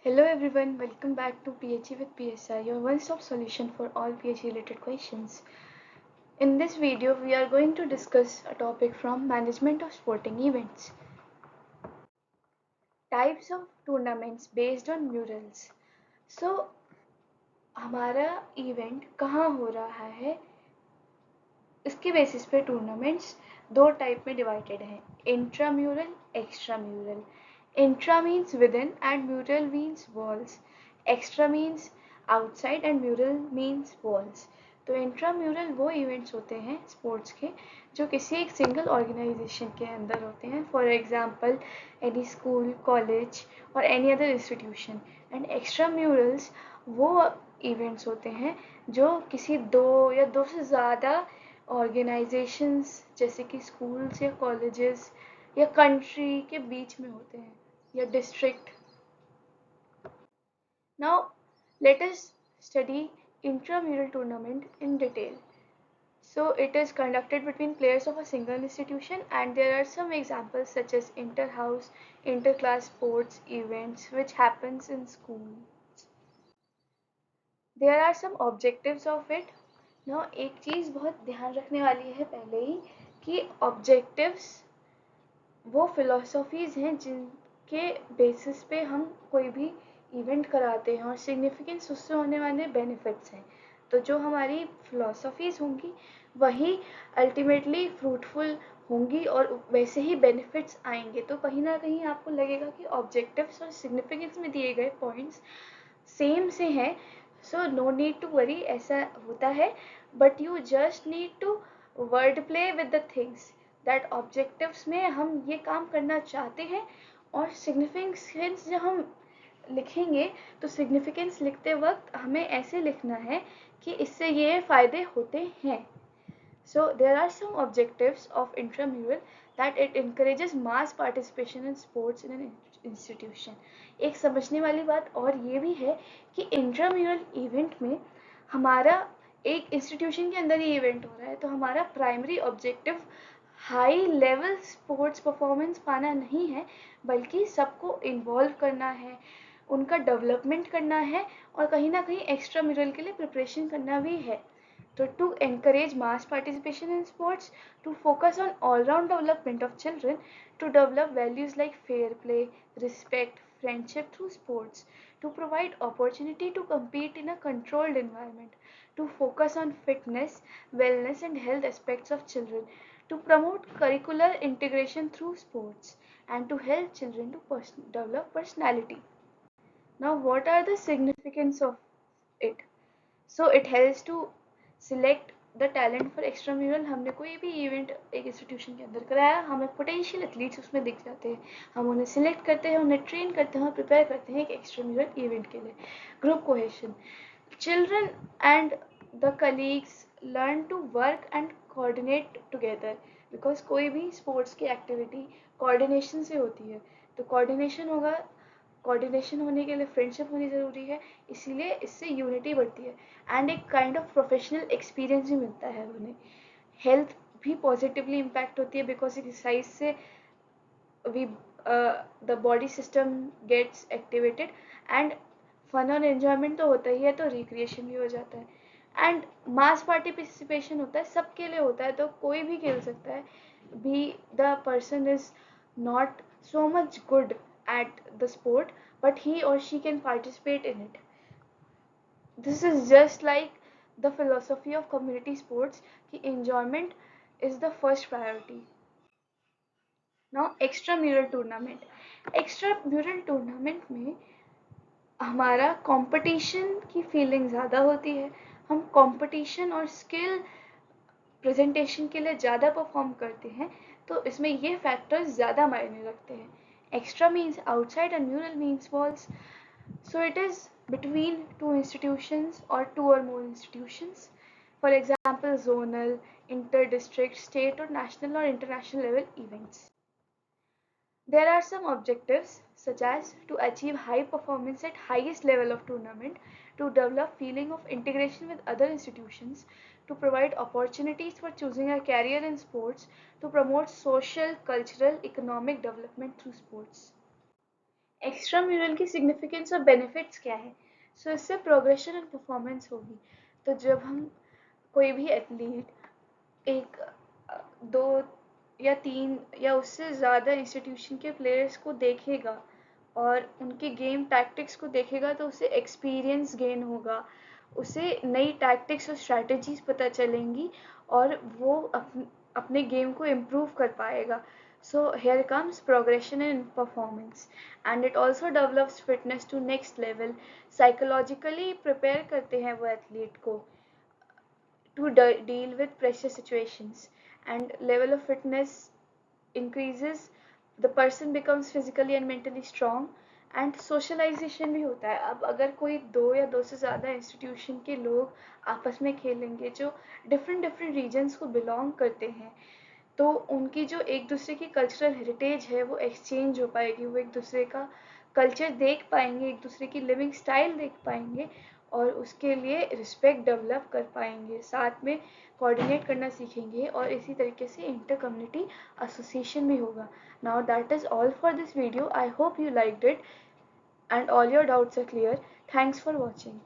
Hello everyone, welcome back to PHE with PSI, your one-stop solution for all PHE related questions. In this video, we are going to discuss a topic from management of sporting events. Types of tournaments based on murals. So, हमारा event कहाँ हो रहा है, इसके basis पे tournaments दो type में divided हैं, intramural, extramural. Intra means with in and mural means walls. Extra means outside and mural means walls. तो इंट्राम्यूरल वो इवेंट्स होते हैं स्पोर्ट्स के जो किसी एक सिंगल ऑर्गेनाइजेशन के अंदर होते हैं, for example any school, college और एनी अदर इंस्टीट्यूशन. एंड एक्स्ट्राम्यूरल्स वो इवेंट्स होते हैं जो किसी दो या दो से ज़्यादा ऑर्गेनाइजेशंस जैसे कि स्कूल्स या कॉलेजेस या कंट्री के बीच में होते हैं या district. Now let us study intramural tournament in detail. So it is conducted between players of a single institution, and there are some examples such as inter-house, inter-class sports events which happens in schools. There are some objectives of it. Now एक चीज़ बहुत ध्यान रखने वाली है पहले ही कि objectives वो philosophies हैं जिनके बेसिस पे हम कोई भी इवेंट कराते हैं और सिग्निफिकेंस उससे होने वाले बेनिफिट्स हैं. तो जो हमारी फिलोसफीज़ होंगी वही अल्टीमेटली फ्रूटफुल होंगी और वैसे ही बेनिफिट्स आएंगे. तो कहीं ना कहीं आपको लगेगा कि ऑब्जेक्टिव्स और सिग्निफिकेंस में दिए गए पॉइंट्स सेम से हैं, so no need to worry, ऐसा होता है. But you just need to word play with the things that objectives में हम ये काम करना चाहते हैं. और सिग्निफिकेंस जब हम लिखेंगे तो सिग्निफिकेंस लिखते वक्त हमें ऐसे लिखना है कि इससे ये फ़ायदे होते हैं. So there are some objectives of intramural that it encourages mass participation in sports in an institution. एक समझने वाली बात और ये भी है कि इंट्राम्यूरल इवेंट में हमारा एक इंस्टीट्यूशन के अंदर ही इवेंट हो रहा है, तो हमारा primary objective high level sports performance पाना नहीं है, बल्कि सबको इन्वॉल्व करना है, उनका डेवलपमेंट करना है और कहीं ना कहीं एक्स्ट्रा म्यूरल के लिए प्रिपरेशन करना भी है. So to encourage mass participation in sports, to focus on all-round development of children, to develop values like fair play, respect, friendship through sports, to provide opportunity to compete in a controlled environment, to focus on fitness, wellness and health aspects of children, to promote curricular integration through sports, and to help children to develop personality. Now, what are the significance of it? So it helps to select the talent for extramural. हमने कोई भी event एक institution के अंदर कराया, हमें potential athletes उसमें दिख जाते हैं, हम उन्हें सिलेक्ट करते हैं, उन्हें ट्रेन करते हैं और प्रिपेयर करते हैं एक एक्स्ट्राम्यूरल इवेंट के लिए. Group cohesion, children and the colleagues learn to work and coordinate together, because कोई भी स्पोर्ट्स की एक्टिविटी कोऑर्डिनेशन से होती है. तो कोऑर्डिनेशन होगा, कोऑर्डिनेशन होने के लिए फ्रेंडशिप होनी ज़रूरी है, इसीलिए इससे यूनिटी बढ़ती है एंड एक काइंड ऑफ प्रोफेशनल एक्सपीरियंस भी मिलता है उन्हें. हेल्थ भी पॉजिटिवली इम्पैक्ट होती है बिकॉज एक्सरसाइज से we the body system gets activated and fun और एन्जॉयमेंट तो होता ही है, तो रिक्रिएशन भी हो जाता है एंड मास पार्टिसिपेशन होता है, सबके लिए होता है, तो कोई भी खेल सकता है. Be the person is not so much good at the sport, but he or she can participate in it. This is just like the philosophy of community sports कि enjoyment is the first priority. Now extramural tournament. Extramural tournament में हमारा competition की feeling ज़्यादा होती है, हम competition और skill presentation के लिए ज़्यादा परफॉर्म करते हैं, तो इसमें ये फैक्टर्स ज़्यादा मायने रखते हैं. Extra means outside and mural means walls. So it is between two institutions or two or more institutions. For example, zonal, inter-district, state or national or international level events. There are some objectives such as to achieve high performance at highest level of tournament, to develop feeling of integration with other institutions, to provide opportunities for choosing a career in sports, to promote social, cultural, economic development through sports. Extra mural की significance और benefits क्या है? सो इससे progression and performance होगी। तो जब हम कोई भी एथलीट एक दो या तीन या उससे ज़्यादा इंस्टीट्यूशन के प्लेयर्स को देखेगा और उनके गेम टैक्टिक्स को देखेगा तो उसे एक्सपीरियंस गेन होगा, उसे नई टैक्टिक्स और स्ट्रैटेजीज पता चलेंगी और वो अपने गेम को इम्प्रूव कर पाएगा। So here comes progression in performance, and it also develops fitness to next level. Psychologically prepare करते हैं वो एथलीट को to deal with pressure situations, and level of fitness increases, the person becomes physically and mentally strong, and socialisation भी होता है। अब अगर कोई दो या दो से ज़्यादा इंस्टीट्यूशन के लोग आपस में खेलेंगे जो डिफरेंट डिफरेंट रीजन्स को बिलोंग करते हैं, तो उनकी जो एक दूसरे की कल्चरल हेरिटेज है वो एक्सचेंज हो पाएगी, वो एक दूसरे का कल्चर देख पाएंगे, एक दूसरे की लिविंग स्टाइल देख पाएंगे और उसके लिए रिस्पेक्ट डेवलप कर पाएंगे, साथ में कोऑर्डिनेट करना सीखेंगे और इसी तरीके से इंटर कम्युनिटी एसोसिएशन भी होगा। Now that is all for this video. I hope you liked it and all your doubts are clear. Thanks for watching.